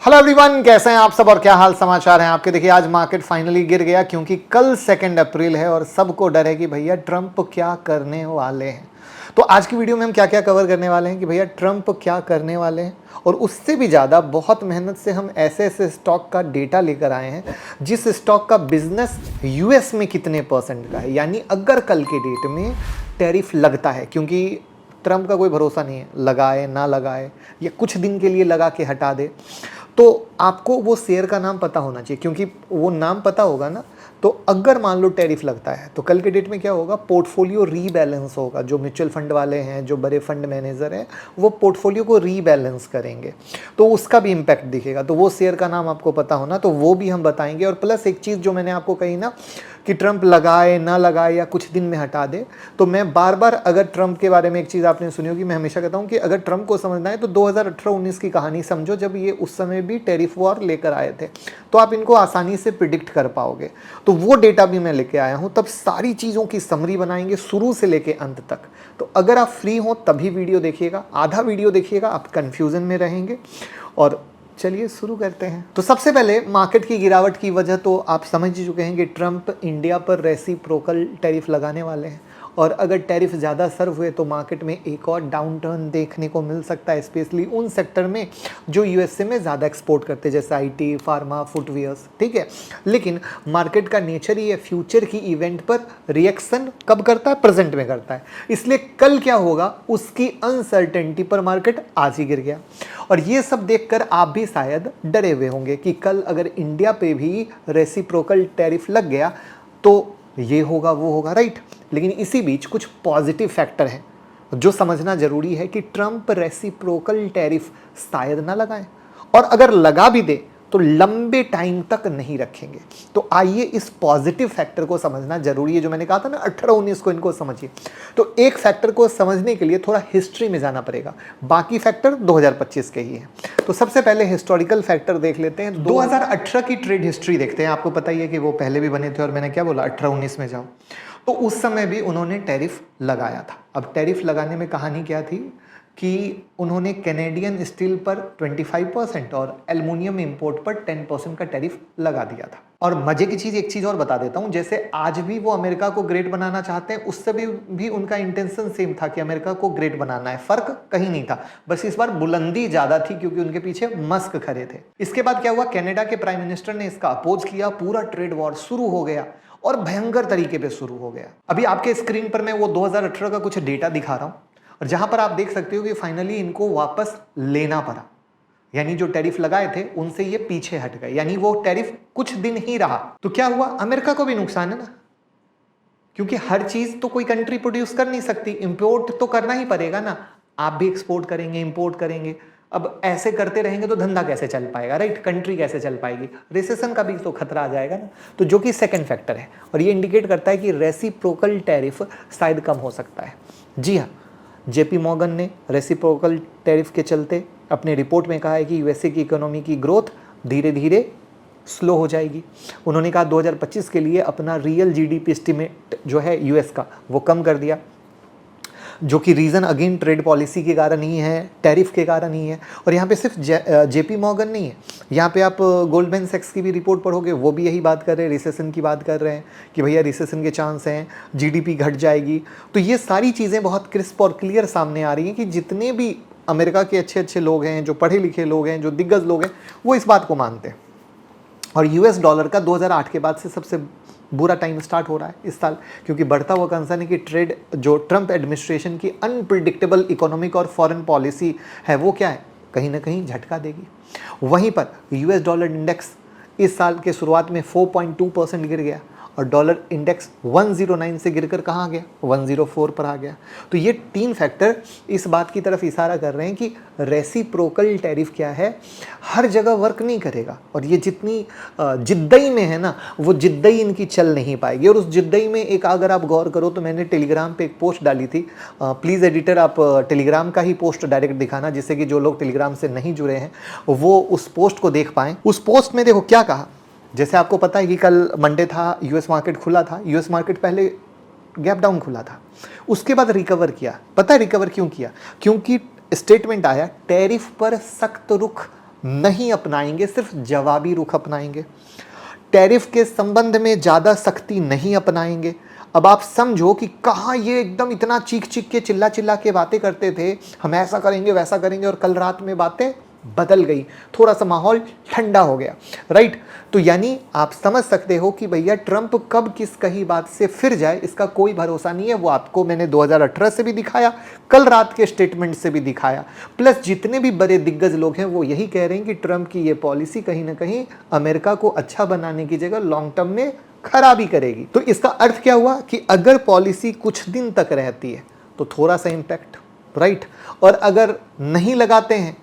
Hello everyone, कैसे हैं आप सब और क्या हाल समाचार हैं आपके। देखिए आज मार्केट फाइनली गिर गया क्योंकि कल 2 अप्रैल है और सबको डर है कि भैया ट्रंप क्या करने वाले हैं। तो आज की वीडियो में हम क्या क्या कवर करने वाले हैं कि भैया ट्रंप क्या करने वाले हैं, और उससे भी ज़्यादा बहुत मेहनत से हम ऐसे ऐसे स्टॉक का डेटा लेकर आए हैं जिस स्टॉक का बिजनेस यूएस में कितने परसेंट का है। यानी अगर कल के डेट में टैरिफ लगता है, क्योंकि ट्रंप का कोई भरोसा नहीं है, लगाए ना लगाए या कुछ दिन के लिए लगा के हटा दे, तो आपको वो शेयर का नाम पता होना चाहिए। क्योंकि वो नाम पता होगा ना, तो अगर मान लो टैरिफ लगता है तो कल के डेट में क्या होगा, पोर्टफोलियो रीबैलेंस होगा। जो म्यूचुअल फंड वाले हैं, जो बड़े फंड मैनेजर हैं, वो पोर्टफोलियो को रीबैलेंस करेंगे, तो उसका भी इम्पैक्ट दिखेगा। तो वो शेयर का नाम आपको पता होना, तो वो भी हम बताएंगे। और प्लस एक चीज़ जो मैंने आपको कही ना कि ट्रंप लगाए ना लगाए या कुछ दिन में हटा दे, तो मैं बार बार, अगर ट्रंप के बारे में एक चीज़ आपने सुनी होगी, मैं हमेशा कहता हूँ कि अगर ट्रंप को समझना है तो 2018-19 की कहानी समझो, जब ये उस समय भी टैरिफ वॉर लेकर आए थे, तो आप इनको आसानी से प्रिडिक्ट कर पाओगे। तो वो डेटा भी मैं लेके आया हूँ, तब सारी चीज़ों की समरी बनाएंगे शुरू से लेके अंत तक। तो अगर आप फ्री हो तभी वीडियो देखिएगा, आधा वीडियो देखिएगा, आप कन्फ्यूज़न में रहेंगे। और चलिए शुरू करते हैं। तो सबसे पहले मार्केट की गिरावट की वजह तो आप समझ ही चुके हैं कि ट्रंप इंडिया पर रेसिप्रोकल टैरिफ लगाने वाले हैं, और अगर टैरिफ ज़्यादा सर्व हुए तो मार्केट में एक और डाउन टर्न देखने को मिल सकता है, स्पेशली उन सेक्टर में जो यूएसए में ज़्यादा एक्सपोर्ट करते हैं, जैसे आईटी, फार्मा, फुटवियर्स। ठीक है, लेकिन मार्केट का नेचर ही है फ्यूचर की इवेंट पर रिएक्शन कब करता है, प्रेजेंट में करता है। इसलिए कल क्या होगा उसकी अनसर्टेनिटी पर मार्केट आज ही गिर गया। और ये सब देखकर आप भी शायद डरे हुए होंगे कि कल अगर इंडिया पे भी रेसिप्रोकल टैरिफ लग गया तो ये होगा वो होगा, राइट। लेकिन इसी बीच कुछ पॉजिटिव फैक्टर हैं जो समझना जरूरी है कि ट्रंप रेसिप्रोकल टैरिफ शायद ना लगाए, और अगर लगा भी दे तो लंबे टाइम तक नहीं रखेंगे। तो आइए इस पॉजिटिव फैक्टर को समझना जरूरी है, जो मैंने कहा था ना 18-19 को, इनको समझिए। तो एक फैक्टर को समझने के लिए थोड़ा हिस्ट्री में जाना पड़ेगा, बाकी फैक्टर 2025 के ही हैं। तो सबसे पहले हिस्टोरिकल फैक्टर देख लेते हैं। 2018 की ट्रेड हिस्ट्री देखते हैं। आपको पता ही है कि वो पहले भी बने थे, और मैंने क्या बोला 18-19 में जाओ, तो उस समय भी उन्होंने टैरिफ लगाया था। अब टैरिफ लगाने में कहानी क्या थी कि उन्होंने कैनेडियन स्टील पर 25% और एल्युमिनियम इंपोर्ट पर 10% का टैरिफ लगा दिया था। और मजे की चीज, एक चीज और बता देता हूं, जैसे आज भी वो अमेरिका को ग्रेट बनाना चाहते हैं, उससे भी उनका इंटेंशन सेम था कि अमेरिका को ग्रेट बनाना है। फर्क कहीं नहीं था, बस इस बार बुलंदी ज्यादा थी क्योंकि उनके पीछे मस्क खड़े थे। इसके बाद क्या हुआ, कनाडा के प्राइम मिनिस्टर ने इसका अपोज किया, पूरा ट्रेड वॉर शुरू हो गया, और भयंकर तरीके पे शुरू हो गया। अभी आपके स्क्रीन पर मैं वो 2018 का कुछ डेटा दिखा रहा हूं, और जहां पर आप देख सकते हो कि फाइनली इनको वापस लेना पड़ा। यानी जो टैरिफ लगाए थे उनसे ये पीछे हट गए, यानी वो टैरिफ कुछ दिन ही रहा। तो क्या हुआ, अमेरिका को भी नुकसान है ना, क्योंकि हर चीज तो कोई कंट्री प्रोड्यूस कर नहीं सकती, इंपोर्ट तो करना ही पड़ेगा ना। आप भी एक्सपोर्ट करेंगे, इंपोर्ट करेंगे, अब ऐसे करते रहेंगे तो धंधा कैसे चल पाएगा, राइट। कंट्री कैसे चल पाएगी, रिसेशन का भी तो खतरा आ जाएगा ना। तो जो कि सेकंड फैक्टर है, और ये इंडिकेट करता है कि रेसिप्रोकल टैरिफ शायद कम हो सकता है। जी हाँ, जेपी मॉर्गन ने रेसिप्रोकल टैरिफ के चलते अपने रिपोर्ट में कहा है कि यूएसए की इकोनॉमी की ग्रोथ धीरे धीरे स्लो हो जाएगी। उन्होंने कहा 2025 के लिए अपना रियल जीडीपी एस्टिमेट जो है यूएस का, वो कम कर दिया, जो कि रीज़न अगेन ट्रेड पॉलिसी के कारण ही है, टैरिफ के कारण ही है। और यहाँ पे सिर्फ जेपी मॉर्गन नहीं है, यहाँ पे आप गोल्डमैन सैक्स की भी रिपोर्ट पढ़ोगे, वो भी यही बात कर रहे हैं, रिसेशन की बात कर रहे हैं कि भैया रिसेशन के चांस हैं, जीडीपी घट जाएगी। तो ये सारी चीज़ें बहुत क्रिस्प और क्लियर सामने आ रही हैं कि जितने भी अमेरिका के अच्छे अच्छे लोग हैं, जो पढ़े लिखे लोग हैं, जो दिग्गज लोग हैं, वो इस बात को मानते हैं। और यूएस डॉलर का 2008 के बाद से सबसे बुरा टाइम स्टार्ट हो रहा है इस साल, क्योंकि बढ़ता हुआ कंसर्न है कि ट्रेड, जो ट्रंप एडमिनिस्ट्रेशन की अनप्रिडिक्टेबल इकोनॉमिक और फॉरेन पॉलिसी है, वो क्या है, कहीं ना कहीं झटका देगी। वहीं पर यूएस डॉलर इंडेक्स इस साल के शुरुआत में 4.2% गिर गया, और डॉलर इंडेक्स 109 से गिरकर कहाँ आ गया, 104 पर आ गया। तो ये तीन फैक्टर इस बात की तरफ इशारा कर रहे हैं कि रेसिप्रोकल टैरिफ क्या है, हर जगह वर्क नहीं करेगा। और ये जितनी जिद्दई में है ना, वो जिद्दई इनकी चल नहीं पाएगी। और उस जिद्दई में एक, अगर आप गौर करो तो मैंने टेलीग्राम पे एक पोस्ट डाली थी, प्लीज़ एडिटर आप टेलीग्राम का ही पोस्ट डायरेक्ट दिखाना, जिससे कि जो लोग टेलीग्राम से नहीं जुड़े हैं वो उस पोस्ट को देख पाएँ। उस पोस्ट में देखो क्या कहा, जैसे आपको पता है कि कल मंडे था, यूएस मार्केट खुला था, यूएस मार्केट पहले गैप डाउन खुला था, उसके बाद रिकवर किया। पता है रिकवर क्यों किया, क्योंकि स्टेटमेंट आया टैरिफ पर सख्त रुख नहीं अपनाएंगे, सिर्फ जवाबी रुख अपनाएंगे। टैरिफ के संबंध में ज़्यादा सख्ती नहीं अपनाएंगे। अब आप समझो कि कहाँ ये एकदम इतना चीख चीख के चिल्ला चिल्ला के बातें करते थे, हम ऐसा करेंगे वैसा करेंगे, और कल रात में बातें बदल गई, थोड़ा सा माहौल ठंडा हो गया, राइट। तो यानी आप समझ सकते हो कि भैया ट्रंप कब किस कही बात से फिर जाए इसका कोई भरोसा नहीं है। वो आपको मैंने 2018 से भी दिखाया, कल रात के स्टेटमेंट से भी दिखाया, प्लस जितने भी बड़े दिग्गज लोग हैं वो यही कह रहे हैं कि ट्रंप की ये पॉलिसी कहीं ना कहीं अमेरिका को अच्छा बनाने की जगह लॉन्ग टर्म में खराबी करेगी। तो इसका अर्थ क्या हुआ कि अगर पॉलिसी कुछ दिन तक रहती है तो थोड़ा सा इम्पैक्ट, राइट, और अगर नहीं लगाते हैं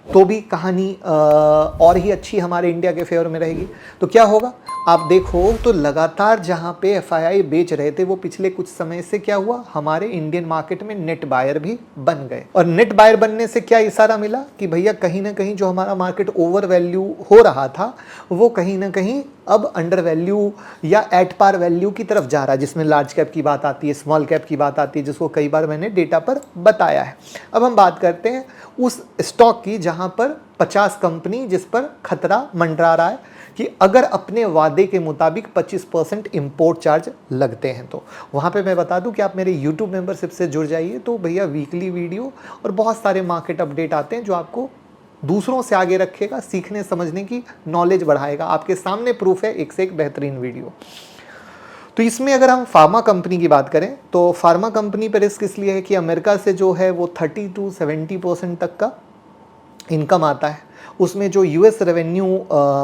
तो भी कहानी और ही अच्छी हमारे इंडिया के फेवर में रहेगी। तो क्या होगा आप देखो, तो लगातार जहां पे एफआईआई बेच रहे थे वो पिछले कुछ समय से क्या हुआ, हमारे इंडियन मार्केट में नेट बायर भी बन गए। और नेट बायर बनने से क्या इशारा मिला कि भैया कहीं ना कहीं जो हमारा मार्केट ओवर वैल्यू हो रहा था वो कहीं ना कहीं अब अंडर वैल्यू या एट पार वैल्यू की तरफ जा रहा है, जिसमें लार्ज कैप की बात आती है, स्मॉल कैप की बात आती है, जिसको कई बार मैंने डेटा पर बताया है। अब हम बात करते हैं उस स्टॉक की जहां पर 50 कंपनी जिस पर खतरा मंडरा रहा है कि अगर अपने वादे के मुताबिक 25% इंपोर्ट चार्ज लगते हैं। तो वहाँ पे मैं बता दूं कि आप मेरे यूट्यूब मेंबरशिप से जुड़ जाइए, तो भैया वीकली वीडियो और बहुत सारे मार्केट अपडेट आते हैं जो आपको दूसरों से आगे रखेगा, सीखने समझने की नॉलेज बढ़ाएगा। आपके सामने प्रूफ है, एक से एक बेहतरीन वीडियो। तो इसमें अगर हम फार्मा कंपनी की बात करें तो फार्मा कंपनी पर रिस्क इसलिए है कि अमेरिका से जो है वो 30 to 70% तक का इनकम आता है। उसमें जो यूएस रेवेन्यू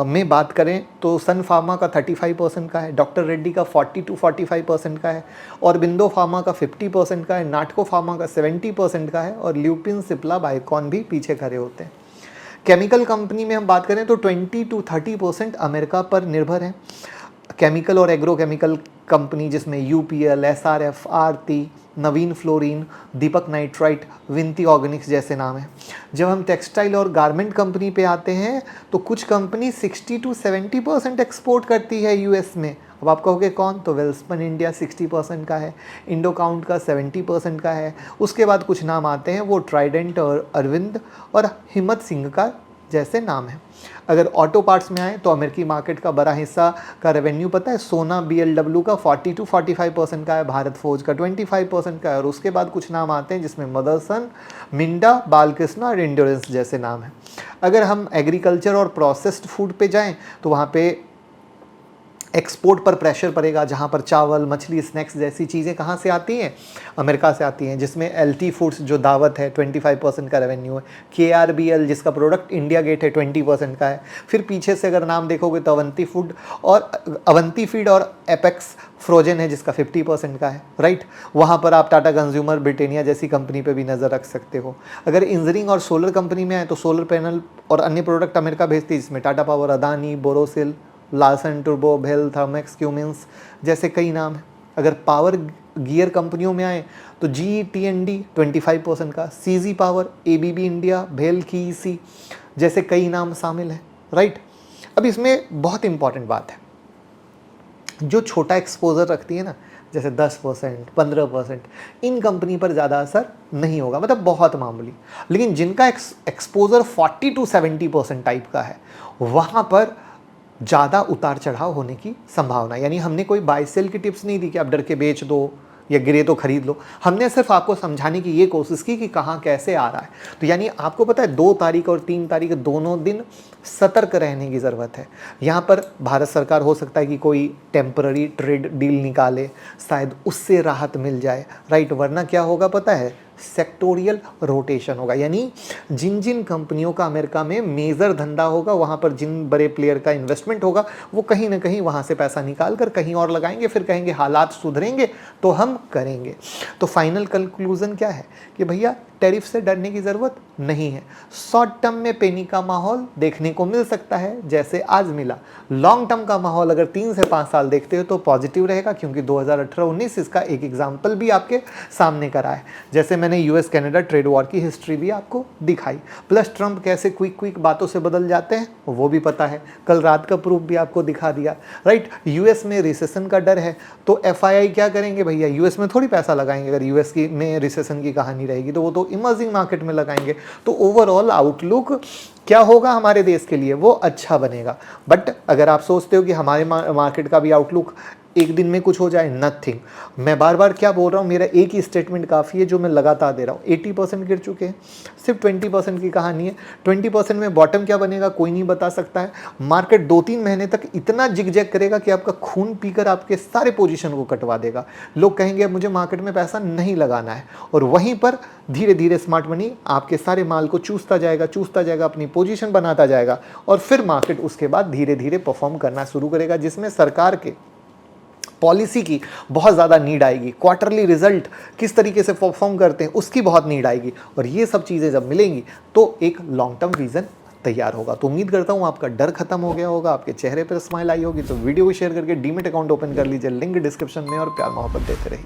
में बात करें तो सन फार्मा का 35% का है, डॉक्टर रेड्डी का 40 to 45% का है, और बिंदो फार्मा का 50% का है, नाटको फार्मा का 70% का है, और ल्यूपिन, सिप्ला, बायोकॉन भी पीछे खड़े होते हैं। केमिकल कंपनी में हम बात करें तो 20 to 30% अमेरिका पर निर्भर है। केमिकल और एग्रोकेमिकल कंपनी जिसमें यूपीएल, एसआरएफ, आरती, नवीन फ्लोरीन, दीपक नाइट्राइट, विनती ऑर्गेनिक्स जैसे नाम हैं। जब हम टेक्सटाइल और गारमेंट कंपनी पे आते हैं तो कुछ कंपनी 60 to 70% एक्सपोर्ट करती है यूएस में। अब आप कहोगे कौन, तो वेल्सपन इंडिया 60% का है, इंडोकाउंट का 70% का है। उसके बाद कुछ नाम आते हैं वो ट्राइडेंट और अरविंद और हिम्मत सिंह का जैसे नाम है। अगर ऑटो पार्ट्स में आए तो अमेरिकी मार्केट का बड़ा हिस्सा का रेवेन्यू पता है, सोना बीएलडब्ल्यू का 40 to 45% का है, भारत फोर्ज का 25% का है, और उसके बाद कुछ नाम आते हैं जिसमें मदरसन, मिंडा, बालकृष्णा और इंड्योरेंस जैसे नाम हैं। अगर हम एग्रीकल्चर और प्रोसेस्ड फूड पे जाएं तो वहाँ पे एक्सपोर्ट पर प्रेशर पड़ेगा, जहाँ पर चावल, मछली, स्नैक्स जैसी चीज़ें कहाँ से आती हैं, अमेरिका से आती हैं, जिसमें एलटी फूड्स जो दावत है 25% का रेवेन्यू है, केआरबीएल जिसका प्रोडक्ट इंडिया गेट है 20% का है। फिर पीछे से अगर नाम देखोगे तो अवंती फीड और एपेक्स फ्रोजन है जिसका 50% का है, राइट। वहाँ पर आप टाटा कंज्यूमर, ब्रिटेनिया जैसी कंपनी पे भी नज़र रख सकते हो। अगर इंजीनियरिंग और सोलर कंपनी में आए तो सोलर पैनल और अन्य प्रोडक्ट अमेरिका भेजती है, जिसमें Tata power, Adani, Borosil, Larsen turbo, भेल, थर्मेक्स, क्यूमिंस जैसे कई नाम हैं। अगर पावर गियर कंपनियों में आए तो GE-T&D 25% का, CG पावर, ABB इंडिया, भेल, KEC जैसे कई नाम शामिल हैं, राइट। अब इसमें बहुत इंपॉर्टेंट बात है, जो छोटा एक्सपोजर रखती है ना, जैसे 10%, 15%, इन कंपनी पर ज़्यादा असर नहीं होगा, मतलब बहुत मामूली। लेकिन जिनका एक्सपोजर 40 to 70% टाइप का है, वहाँ पर ज़्यादा उतार चढ़ाव होने की संभावना। यानी हमने कोई बाय सेल की टिप्स नहीं दी कि आप डर के बेच दो या गिरे तो खरीद लो, हमने सिर्फ आपको समझाने की ये कोशिश की कि कहाँ कैसे आ रहा है। तो यानी आपको पता है 2 तारीख और 3 तारीख दोनों दिन सतर्क रहने की ज़रूरत है। यहाँ पर भारत सरकार हो सकता है कि कोई टेम्पररी ट्रेड डील निकाले, शायद उससे राहत मिल जाए, राइट। वरना क्या होगा पता है, सेक्टोरियल रोटेशन होगा। यानी जिन जिन कंपनियों का अमेरिका में मेजर धंधा होगा, वहाँ पर जिन बड़े प्लेयर का इन्वेस्टमेंट होगा, वो कहीं ना कहीं वहाँ से पैसा निकाल कर कहीं और लगाएंगे, फिर कहेंगे हालात सुधरेंगे तो हम करेंगे। तो फाइनल कंक्लूजन क्या है कि भैया टैरिफ से डरने की ज़रूरत नहीं है। शॉर्ट टर्म में पेनी का माहौल देखने को मिल सकता है जैसे आज मिला। लॉन्ग टर्म का माहौल अगर 3 से 5 साल देखते हो तो पॉजिटिव रहेगा, क्योंकि 2018-19 इसका एक एग्जाम्पल भी आपके सामने करा है। जैसे मैंने यूएस कनाडा ट्रेड वॉर की हिस्ट्री भी आपको दिखाई, प्लस ट्रंप कैसे क्विक बातों से बदल जाते हैं वो भी पता है, कल रात का प्रूफ भी आपको दिखा दिया, राइट। यूएस में रिसेशन का डर है तो एफआईआई क्या करेंगे भैया, यूएस में थोड़ी पैसा लगाएंगे। अगर यूएस की में रिसेशन की कहानी रहेगी तो वो तो इमर्जिंग मार्केट में लगाएंगे। तो ओवरऑल आउटलुक क्या होगा हमारे देश के लिए, वो अच्छा बनेगा। बट अगर आप सोचते हो कि हमारे मार्केट का भी आउटलुक एक दिन में कुछ हो जाए, नथिंग। मैं बार बार क्या बोल रहा हूँ, मेरा एक ही स्टेटमेंट काफ़ी है जो मैं लगातार दे रहा हूँ। 80% गिर चुके हैं, सिर्फ 20% की कहानी है। 20% में बॉटम क्या बनेगा कोई नहीं बता सकता है। मार्केट 2-3 महीने तक इतना जिगजैग करेगा कि आपका खून पीकर आपके सारे पोजीशन को कटवा देगा। लोग कहेंगे मुझे मार्केट में पैसा नहीं लगाना है, और वहीं पर धीरे धीरे स्मार्ट मनी आपके सारे माल को चूसता जाएगा, अपनी पोजीशन बनाता जाएगा, और फिर मार्केट उसके बाद धीरे धीरे परफॉर्म करना शुरू करेगा, जिसमें सरकार के पॉलिसी की बहुत ज़्यादा नीड आएगी। क्वार्टरली रिजल्ट किस तरीके से परफॉर्म करते हैं उसकी बहुत नीड आएगी, और ये सब चीज़ें जब मिलेंगी तो एक लॉन्ग टर्म विजन तैयार होगा। तो उम्मीद करता हूँ आपका डर खत्म हो गया होगा, आपके चेहरे पर स्माइल आई होगी। तो वीडियो को शेयर करके डीमेट अकाउंट ओपन कर लीजिए, लिंक डिस्क्रिप्शन में, और प्यार मोहब्बत देते रहिए।